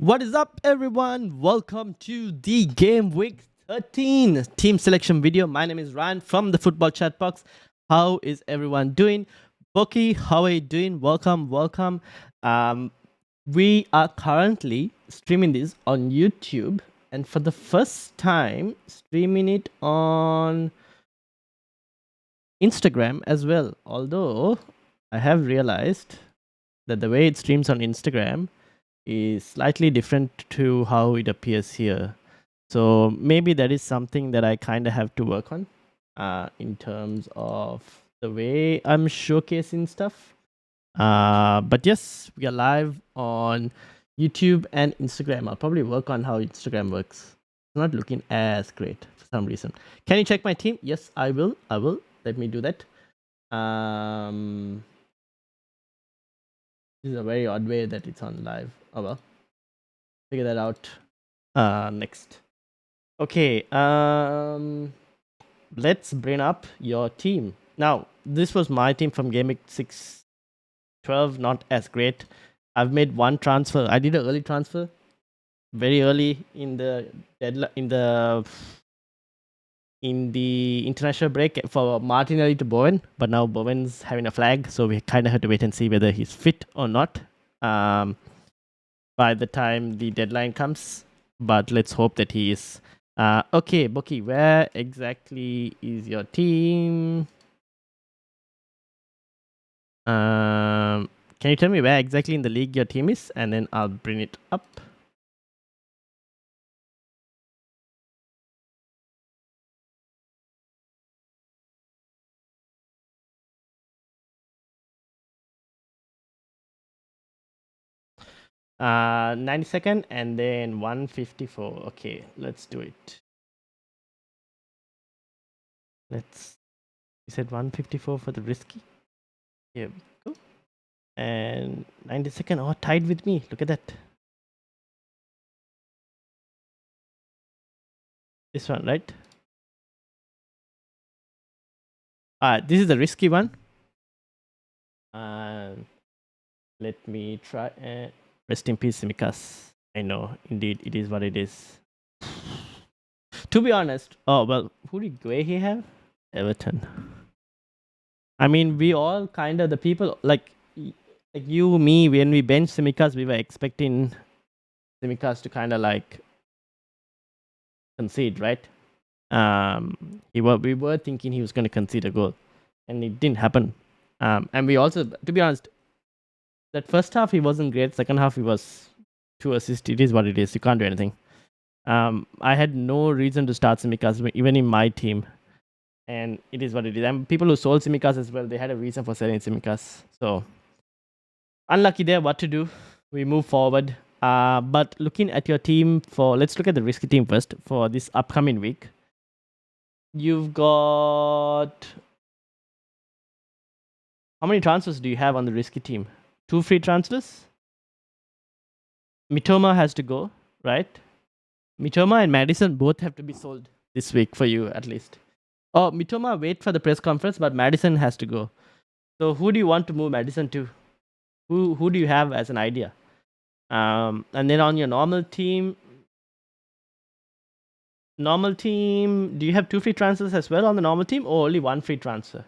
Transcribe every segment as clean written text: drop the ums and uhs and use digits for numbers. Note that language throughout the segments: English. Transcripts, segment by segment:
What is up, everyone? Welcome to the Gameweek 13 team selection video. My name is Ryan from the Football Chatbox. How is everyone doing? Boki, how are you doing? Welcome. We are currently streaming this on YouTube, and for the first time, streaming it on Instagram as well. Although I have realized that the way it streams on Instagram is slightly different to how it appears here. So maybe that is something that I kind of have to work on in terms of the way I'm showcasing stuff. But yes, we are live on YouTube and Instagram. I'll probably work on how Instagram works. It's not looking as great for some reason. Can you check my team? Yes, I will. Let me do that. This is a very odd way that it's on live. Oh well. Figure that out next. Okay, let's bring up your team. Now, this was my team from Gameweek 6-12, not as great. I've made one transfer. I did an early transfer very early in the deadline, in the international break for Martinelli to Bowen, but now Bowen's having a flag, so we kind of have to wait and see whether he's fit or not by the time the deadline comes. But let's hope that he is. Okay, Boki, where exactly is your team? Can you tell me where exactly in the league your team is, and then I'll bring it up. Uh, 92nd and then 154. Okay, let's do it. Let's. You said 154 for the risky. Here we go. And 92nd. Oh, tied with me. Look at that. This one, right? This is the risky one. Let me try. Rest in peace, Simikas. I know, indeed, it is what it is. To be honest, oh well, who did Guehi have? Everton. I mean, we all kind of the people like you, me. When we benched Simikas, we were expecting Simikas to kind of like concede, right? We were thinking he was going to concede a goal, and it didn't happen. And we also, to be honest, that first half he wasn't great. Second half he was 2 assists. It is what it is. You can't do anything. I had no reason to start Simikas even in my team, and it is what it is. And people who sold Simikas as well, they had a reason for selling Simikas. So unlucky there. What to do? We move forward. But looking at your team let's look at the risky team first for this upcoming week. You've got how many transfers do you have on the risky team? 2 free transfers. Mitoma has to go, right? Mitoma and Madison both have to be sold this week for you, at least. Oh, Mitoma, wait for the press conference, but Madison has to go. So who do you want to move Madison to? Who do you have as an idea? And then on your normal team, do you have 2 free transfers as well on the normal team, or only 1 free transfer?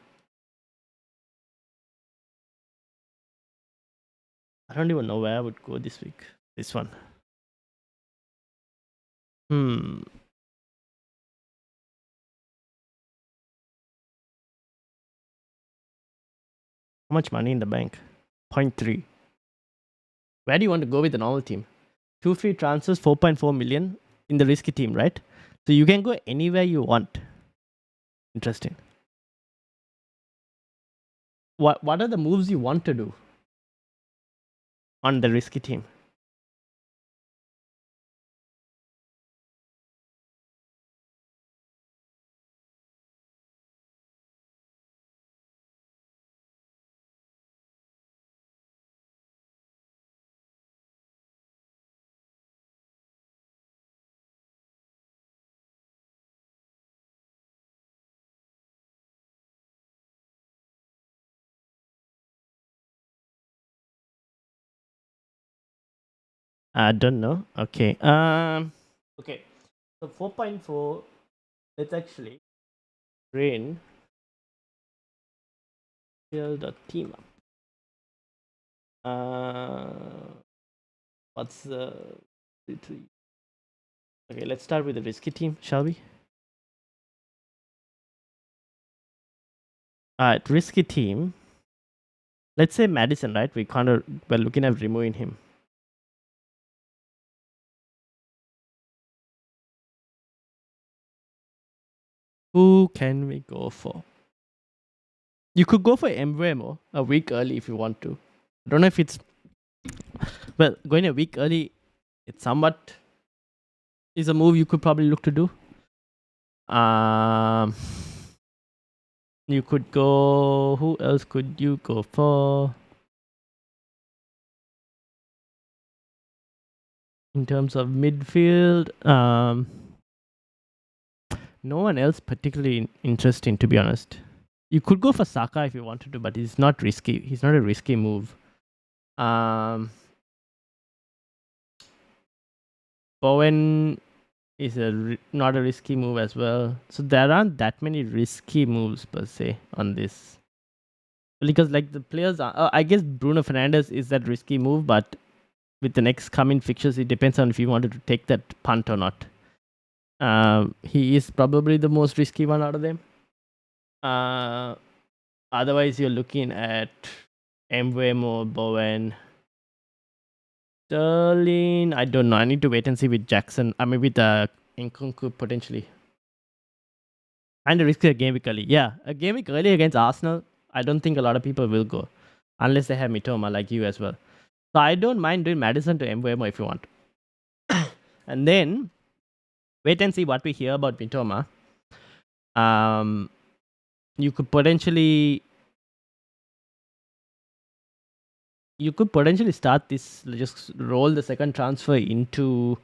I don't even know where I would go this week. This one. How much money in the bank? 0.3. Where do you want to go with the normal team? 2 free transfers, 4.4 million in the risky team, right? So you can go anywhere you want. Interesting. What are the moves you want to do on the risky team? I don't know. Okay. Okay. So 4.4. Let's actually train build a team up. What's the okay? Let's start with the risky team, shall we? Alright, risky team. Let's say Madison, right? We're looking at removing him. Who can we go for? You could go for Embuemo a week early if you want to. I don't know if it's well going a week early. It's somewhat is a move you could probably look to do. You could go. Who else could you go for? In terms of midfield, no one else particularly interesting, to be honest. You could go for Saka if you wanted to, but he's not risky. He's not a risky move. Bowen is not a risky move as well. So there aren't that many risky moves per se on this. Because like the players are, I guess Bruno Fernandes is that risky move, but with the next coming fixtures, it depends on if you wanted to take that punt or not. He is probably the most risky one out of them. Otherwise, you're looking at Mbeumo, Bowen, Sterling. I don't know. I need to wait and see with Jackson. I mean, with Nkunku potentially. And a risky game week early. Yeah, a game week early against Arsenal. I don't think a lot of people will go unless they have Mitoma like you as well. So I don't mind doing Madison to Mbeumo if you want. And then wait and see what we hear about Mitoma. You could potentially start this, just roll the second transfer into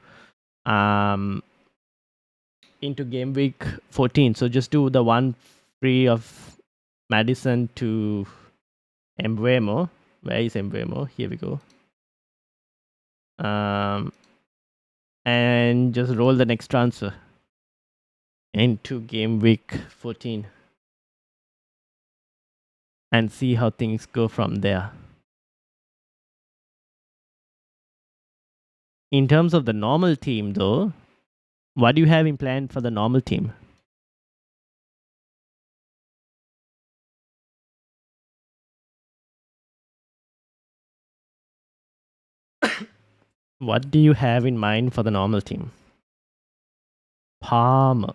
game week 14. So just do the one free of Madison to Mbeumo. Where is Mbeumo? Here we go. And just roll the next transfer into game week 14 and see how things go from there. In terms of the normal team, though, what do you have in plan for the normal team? What do you have in mind for the normal team? Palmer.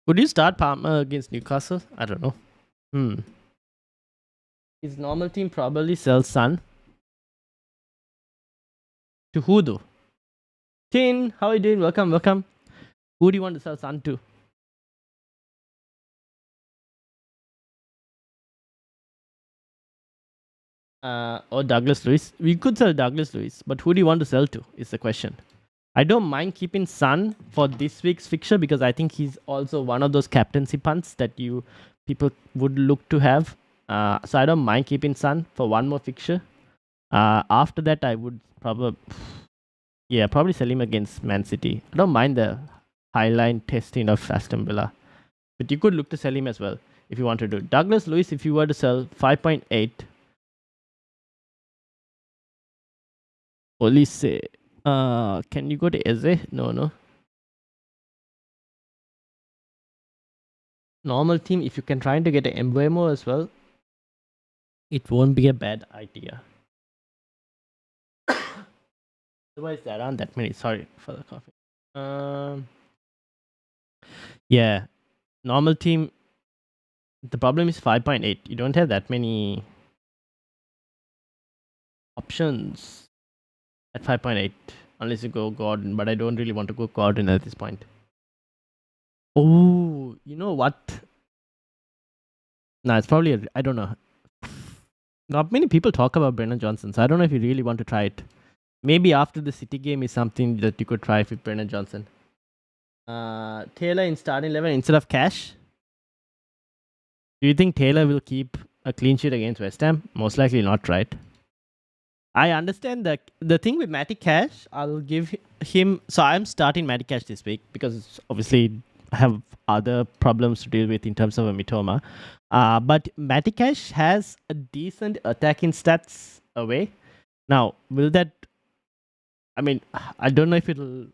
Would you start Palmer against Newcastle? I don't know. His normal team probably sells Son. To who though? Tin, how are you doing? Welcome. Who do you want to sell Son to? Or Douglas Lewis. We could sell Douglas Lewis, but who do you want to sell to is the question. I don't mind keeping Son for this week's fixture because I think he's also one of those captaincy punts that people would look to have. So I don't mind keeping Son for one more fixture. After that, I would probably sell him against Man City. I don't mind the highline testing of Aston Villa, but you could look to sell him as well if you want to do. Douglas Lewis, if you were to sell 5.8. Olise. Can you go to Eze? No. Normal team, if you can try to get an Mbeumo as well, it won't be a bad idea. Otherwise, there aren't that many. Sorry for the coffee. Yeah. Normal team, the problem is 5.8. You don't have that many options at 5.8 unless you go Gordon, but I don't really want to go Gordon at this point. Oh, you know what? Nah, it's probably I don't know. Not many people talk about Brennan Johnson, so I don't know if you really want to try it. Maybe after the City game is something that you could try with Brennan Johnson. Taylor in starting 11 instead of Cash. Do you think Taylor will keep a clean sheet against West Ham? Most likely not, right? I understand that the thing with Matty Cash, I'll give him. So I'm starting Matty Cash this week because obviously I have other problems to deal with in terms of a Mitoma. But Matty Cash has a decent attacking stats away. Now, will that? I mean, I don't know if it'll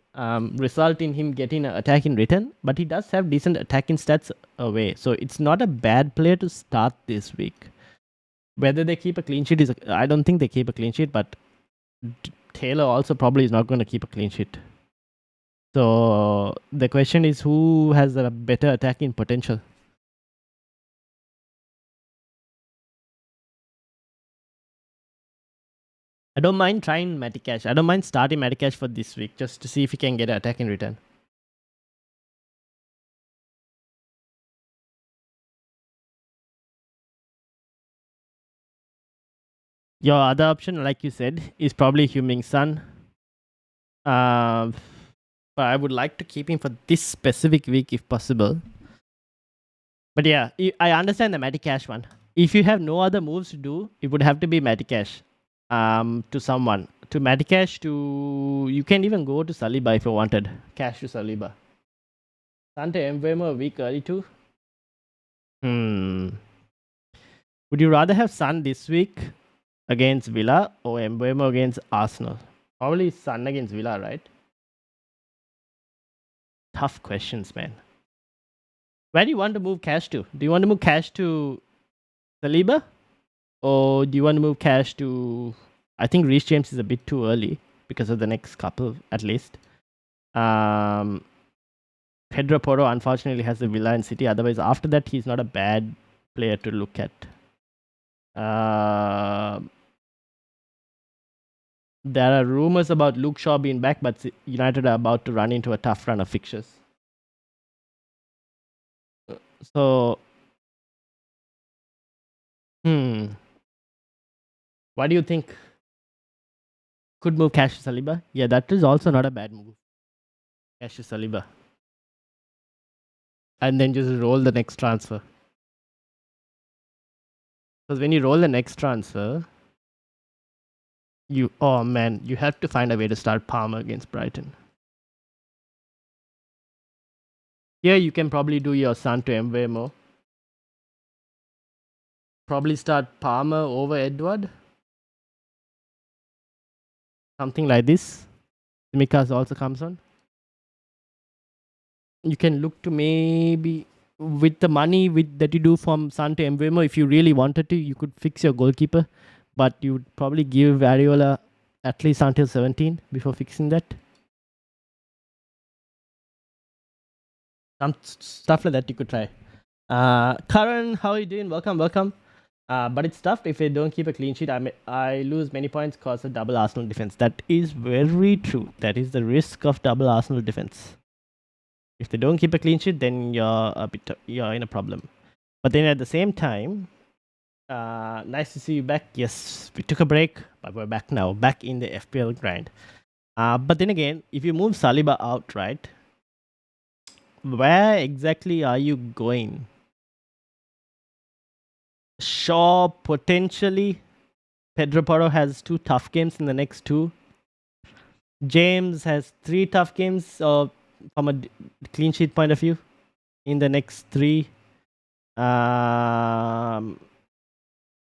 result in him getting an attack in return, but he does have decent attacking stats away. So it's not a bad player to start this week. Whether they keep a clean sheet is, I don't think they keep a clean sheet, but Taylor also probably is not going to keep a clean sheet. So the question is who has a better attacking potential? I don't mind trying Matty Cash. I don't mind starting Matty Cash for this week just to see if he can get an attack in return. Your other option, like you said, is probably Huming Sun. But I would like to keep him for this specific week if possible. But yeah, I understand the Matty Cash one. If you have no other moves to do, it would have to be Matty Cash. To someone. To Matty Cash, to... You can even go to Saliba if you wanted. Cash to Saliba. Sante Mbemo a week early too? Would you rather have Sun this week against Villa or Mbemo against Arsenal? Probably Sun against Villa, right? Tough questions, man. Where do you want to move Cash to? Do you want to move Cash to Saliba? Or do you want to move Cash to... I think Reece James is a bit too early because of the next couple, at least. Pedro Porro, unfortunately, has the Villa and City. Otherwise, after that, he's not a bad player to look at. There are rumors about Luke Shaw being back, but United are about to run into a tough run of fixtures. So, what do you think? Could move Cash to Saliba? Yeah, that is also not a bad move. Cash to Saliba. And then just roll the next transfer. Because when you roll the next transfer, you have to find a way to start Palmer against Brighton. Here you can probably do your Son to Mbemo. Probably start Palmer over Edward. Something like this. Mikas also comes on. You can look to maybe with the money that you do from Son to Mbemo, if you really wanted to, you could fix your goalkeeper. But you would probably give Ariola at least until 17 before fixing that. Some stuff like that you could try. Karan, how are you doing? Welcome. But it's tough if they don't keep a clean sheet. I lose many points because of double Arsenal defense. That is very true. That is the risk of double Arsenal defense. If they don't keep a clean sheet, then you're in a problem. But then at the same time, nice to see you back. Yes, we took a break, but we're back now, back in the FPL grind. But then again, if you move Saliba out, right? Where exactly are you going? Sure, potentially. Pedro Porro has 2 tough games in the next 2. James has 3 tough games from a clean sheet point of view in the next 3.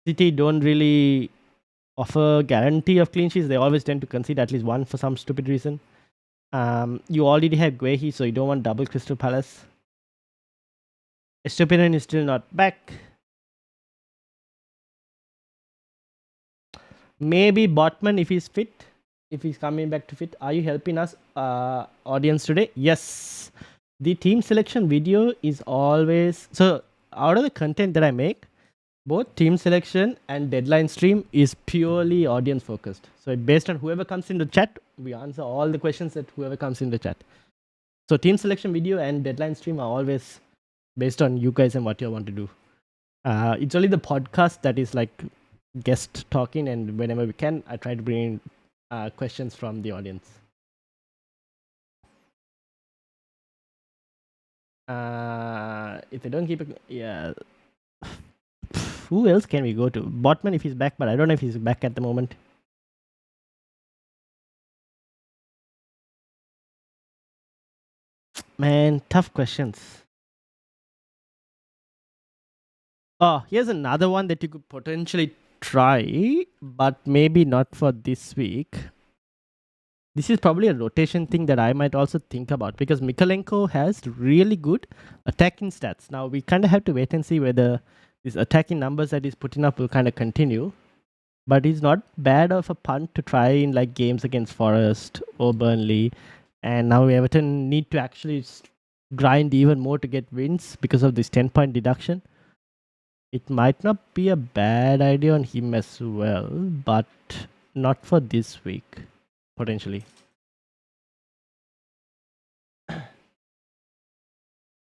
City don't really offer guarantee of clean sheets. They always tend to concede at least one for some stupid reason. You already have Guehi, so you don't want double Crystal Palace. Estupinan is still not back. Maybe Botman if he's fit. If he's coming back to fit. Are you helping us, audience, today? Yes. The team selection video is always... So, out of the content that I make, both team selection and deadline stream is purely audience focused. So, based on whoever comes in the chat, we answer all the questions that whoever comes in the chat. So, team selection video and deadline stream are always based on you guys and what you want to do. It's only the podcast that is like guest talking, and whenever we can, I try to bring in questions from the audience. If they don't keep it, yeah. Who else can we go to? Botman if he's back, but I don't know if he's back at the moment. Man, tough questions. Oh, here's another one that you could potentially try, but maybe not for this week. This is probably a rotation thing that I might also think about because Mikolenko has really good attacking stats. Now we kind of have to wait and see whether these attacking numbers that he's putting up will kind of continue. But he's not bad of a punt to try in like games against Forest or Burnley. And now Everton need to actually grind even more to get wins because of this 10-point deduction. It might not be a bad idea on him as well, but not for this week, potentially.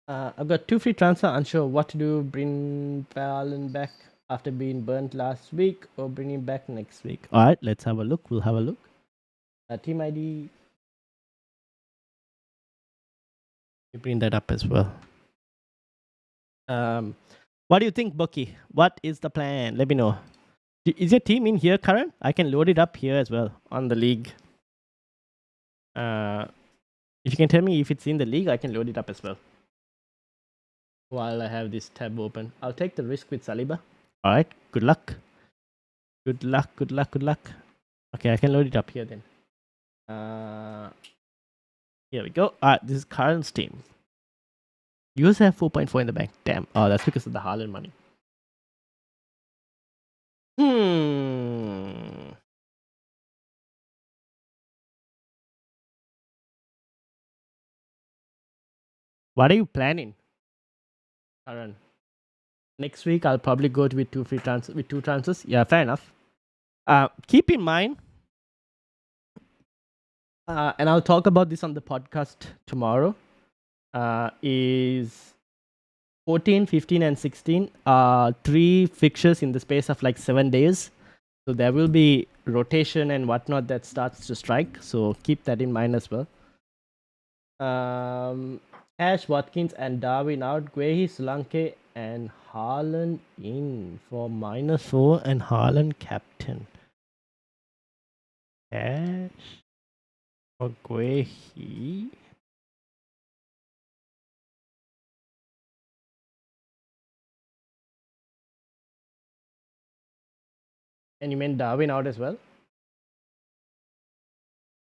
I've got 2 free transfer, unsure what to do, bring Fallon back after being burnt last week or bring him back next week. Alright, let's have a look. We'll have a look. Team ID. You bring that up as well. What do you think, Bucky? What is the plan? Let me know. Is your team in here, Karan? I can load it up here as well on the league. If you can tell me if it's in the league, I can load it up as well. While I have this tab open, I'll take the risk with Saliba. All right. Good luck. Good luck. Good luck. Good luck. Okay, I can load it up here then. Here we go. This is Karan's team. You also have 4.4 in the bank. Damn. Oh, that's because of the Haaland money. What are you planning, Karan? Next week I'll probably go with 2 transfers. Yeah, fair enough. Keep in mind, and I'll talk about this on the podcast tomorrow. Is 14, 15, and 16 3 fixtures in the space of like 7 days. So there will be rotation and whatnot that starts to strike. So keep that in mind as well. Ash, Watkins, and Darwin out. Guehi, Solanke, and Haaland in for -4 and Haaland captain. Ash for Guehi. And you meant Darwin out as well?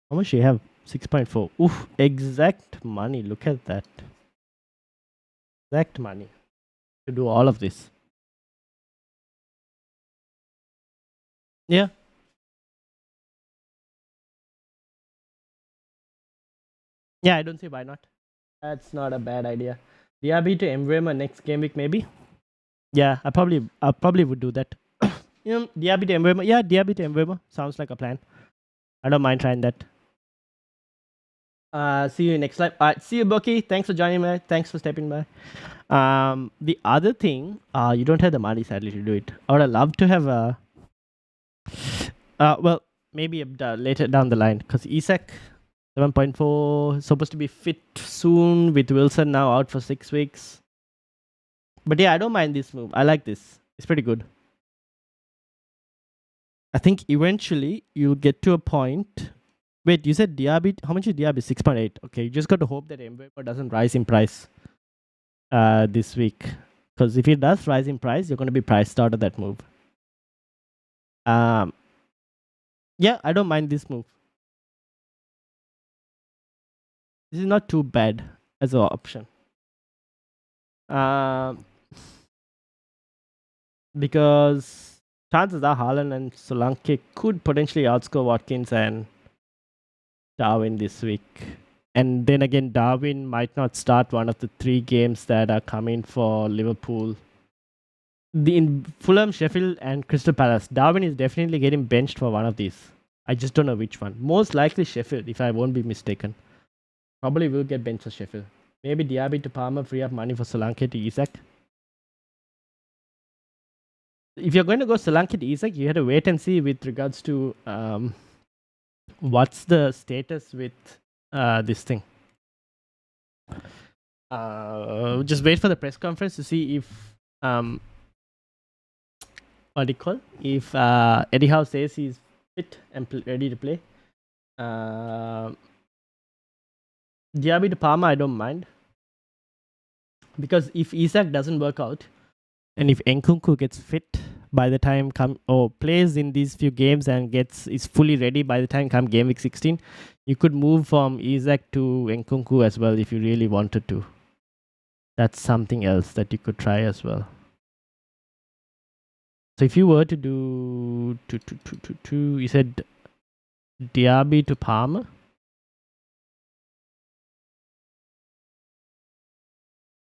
How much do you have? 6.4. Oof, exact money. Look at that. Exact money to do all of this. Yeah. Yeah, I don't see why not. That's not a bad idea. DRB to Emblema next game week, maybe? Yeah, I probably would do that. DRB to Emblema. Yeah, DRB to Emblema. Sounds like a plan. I don't mind trying that. See you next live. See you, Bucky. Thanks for joining me. Thanks for stepping by. The other thing, you don't have the money sadly to do it. I would have loved to have a. Well, maybe later down the line, because Isak 7.4 supposed to be fit soon with Wilson now out for 6 weeks. But yeah, I don't mind this move. I like this. It's pretty good. I think eventually you'll get to a point. Wait, you said DRB? How much is DRB? 6.8. Okay, you just got to hope that Emblema doesn't rise in price this week. Because if it does rise in price, you're going to be priced out of that move. Yeah, I don't mind this move. This is not too bad as an option. Because chances are Haaland and Solanke could potentially outscore Watkins and Darwin this week. And then again, Darwin might not start one of the 3 games that are coming for Liverpool. In Fulham, Sheffield, and Crystal Palace, Darwin is definitely getting benched for one of these. I just don't know which one. Most likely Sheffield, if I won't be mistaken. Probably will get benched for Sheffield. Maybe Diaby to Palmer, free up money for Solanke to Isak. If you're going to go Solanke to Isak, you have to wait and see with regards to what's the status with this thing. Just wait for the press conference to see if what do you call, if Eddie Howe says he's fit and ready to play. Diaby to Palmer, I don't mind, because if Isak doesn't work out, and if Nkunku gets fit by the time plays in these few games and is fully ready by the time come game week 16, you could move from Isak to Nkunku as well if you really wanted to. That's something else that you could try as well. So if you were to do you said Diaby to Palmer.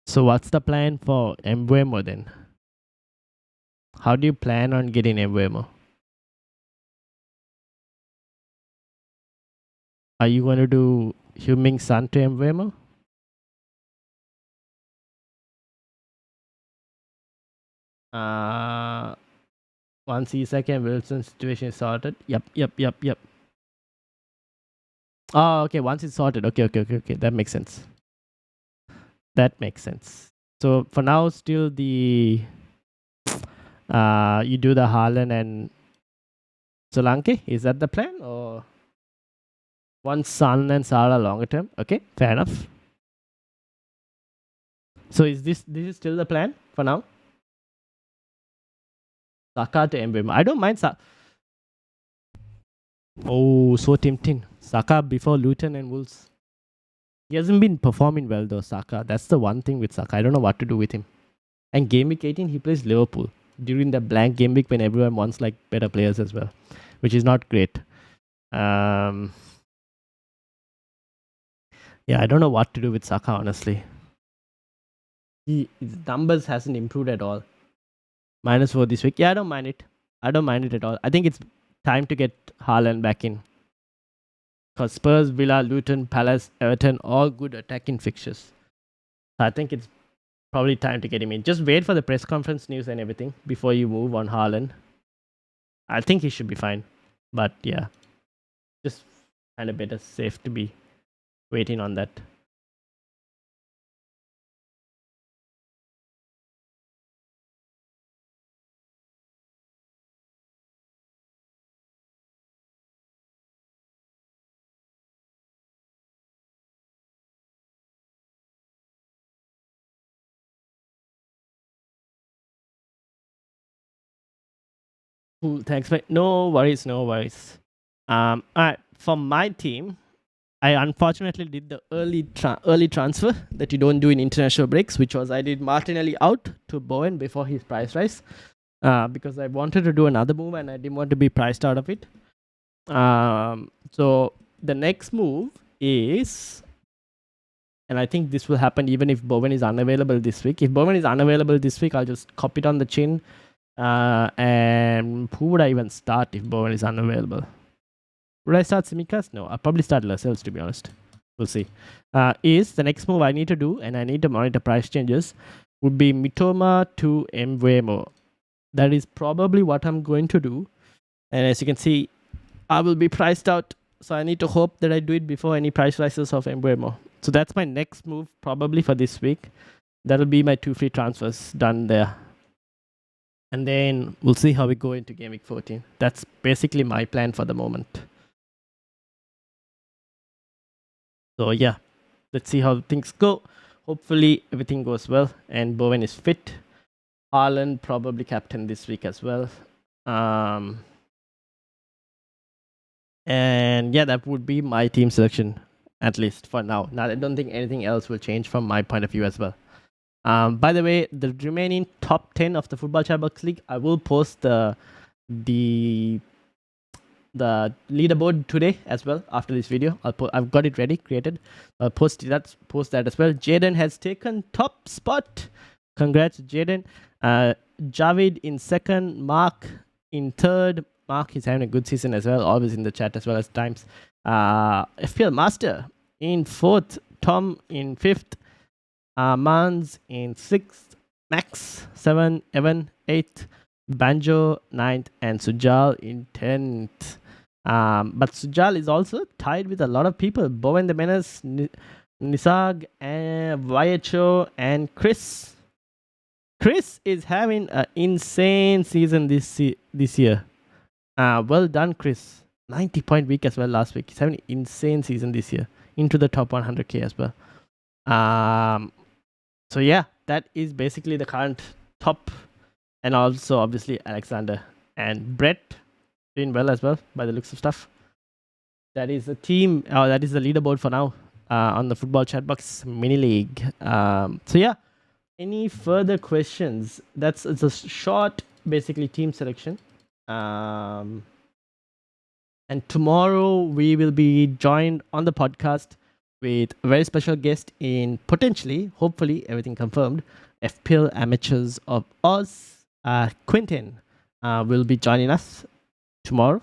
So what's the plan for Mbeumo then? How do you plan on getting Mbeumo? Are you going to do Heung-min Son to Mbeumo? Once Isak and Wilson's situation is sorted. Yep. Oh, okay. Once it's sorted. Okay. That makes sense. So for now, still the you do the Haaland and Solanke. Is that the plan, or one Son and Salah longer term? Okay, fair enough. So is this is still the plan for now? Saka to Mbeumo. I don't mind Saka. Oh, so tempting. Saka before Luton and Wolves. He hasn't been performing well though, Saka. That's the one thing with Saka. I don't know what to do with him. And game week 18, he plays Liverpool during the blank game week when everyone wants like better players as well, which is not great. Yeah, I don't know what to do with Saka, honestly. His numbers hasn't improved at all. -4 this week. Yeah, I don't mind it. At all. I think it's time to get Haaland back in. Because Spurs, Villa, Luton, Palace, Everton, all good attacking fixtures. So I think it's probably time to get him in. Just wait for the press conference news and everything before you move on Haaland. I think he should be fine. But yeah, just kind of better safe to be waiting on that. Cool, thanks, mate. No worries. All right, for my team, I unfortunately did the early transfer that you don't do in international breaks, which was I did Martinelli out to Bowen before his price rise, because I wanted to do another move and I didn't want to be priced out of it. So the next move is, and I think this will happen even if Bowen is unavailable this week. If Bowen is unavailable this week, I'll just copy it on the chin. And who would I even start if Bowen is unavailable? Would I start Simikas? No, I'll probably start Lascelles, to be honest. We'll see. Is the next move I need to do, and I need to monitor price changes, would be Mitoma to Mbeumo. That is probably what I'm going to do. And as you can see, I will be priced out. So I need to hope that I do it before any price rises of Mbeumo. So that's my next move probably for this week. That'll be my 2 free transfers done there. And then we'll see how we go into Game Week 14. That's basically my plan for the moment. So yeah, let's see how things go. Hopefully everything goes well and Bowen is fit. Haaland probably captain this week as well. And yeah, that would be my team selection, at least for now. Now, I don't think anything else will change from my point of view as well. By the way, the remaining top 10 of the Football Chatbox League, I will post the leaderboard today as well after this video. I've got it ready, created. I'll post that as well. Jaden has taken top spot. Congrats, Jaden. Javid in second, Mark in third. Mark is having a good season as well, always in the chat as well as times. FPL Master in fourth, Tom in fifth, Mans in sixth, Max 7, Evan 8th, Banjo 9th, and Sujal in 10th. But Sujal is also tied with a lot of people. Bowen the Menace, Nisag and YHO and Chris. Chris is having an insane season this year. Well done, Chris. 90-point week as well last week. He's having an insane season this year. Into the top 100k as well. So yeah, that is basically the current top. And also obviously Alexander and Brett doing well as well by the looks of stuff. That is the team, that is the leaderboard for now on the Football Chatbox mini league. So yeah, any further questions? It's a short, basically team selection. And tomorrow we will be joined on the podcast with a very special guest in potentially, hopefully, everything confirmed, FPL Amateurs of Oz. Quentin will be joining us tomorrow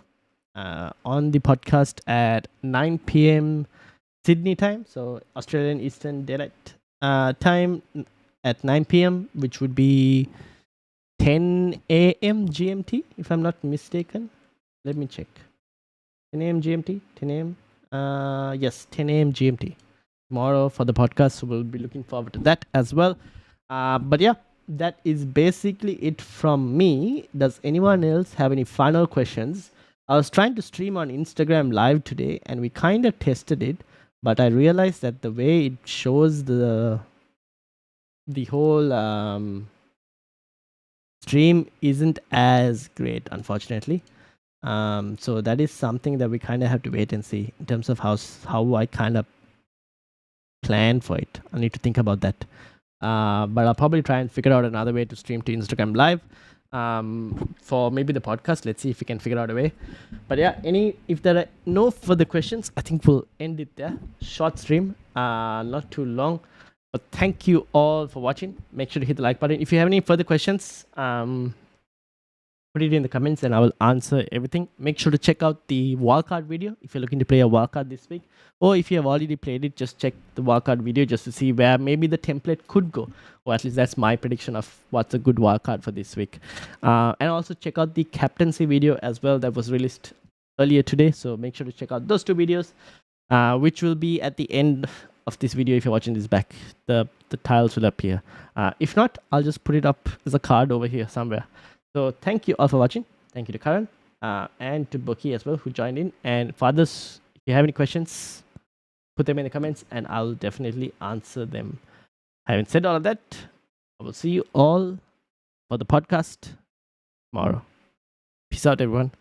on the podcast at 9 p.m. Sydney time, so Australian Eastern Daylight time at 9 p.m., which would be 10 a.m. GMT, if I'm not mistaken. Let me check. 10 a.m. GMT? 10 a.m.? Yes, 10 a.m. GMT. Tomorrow for the podcast, so we'll be looking forward to that as well. But yeah, that is basically it from me. Does anyone else have any final questions? I was trying to stream on Instagram live today, and we kind of tested it, but I realized that the way it shows the whole stream isn't as great, unfortunately. So that is something that we kind of have to wait and see in terms of how I kind of plan for it. I need to think about that. But I'll probably try and figure out another way to stream to Instagram live. For maybe the podcast. Let's see if we can figure out a way. But yeah, if there are no further questions, I think we'll end it there. Short stream, not too long. But thank you all for watching. Make sure to hit the like button. If you have any further questions, put it in the comments and I will answer everything. Make sure to check out the wildcard video if you're looking to play a wildcard this week. Or if you have already played it, just check the wildcard video just to see where maybe the template could go. Or at least that's my prediction of what's a good wildcard for this week. And also check out the captaincy video as well that was released earlier today. So make sure to check out those two videos, which will be at the end of this video if you're watching this back. The tiles will appear. If not, I'll just put it up as a card over here somewhere. So thank you all for watching. Thank you to Karan and to Boki as well who joined in. And for others, if you have any questions, put them in the comments and I'll definitely answer them. Having said all of that, I will see you all for the podcast tomorrow. Peace out, everyone.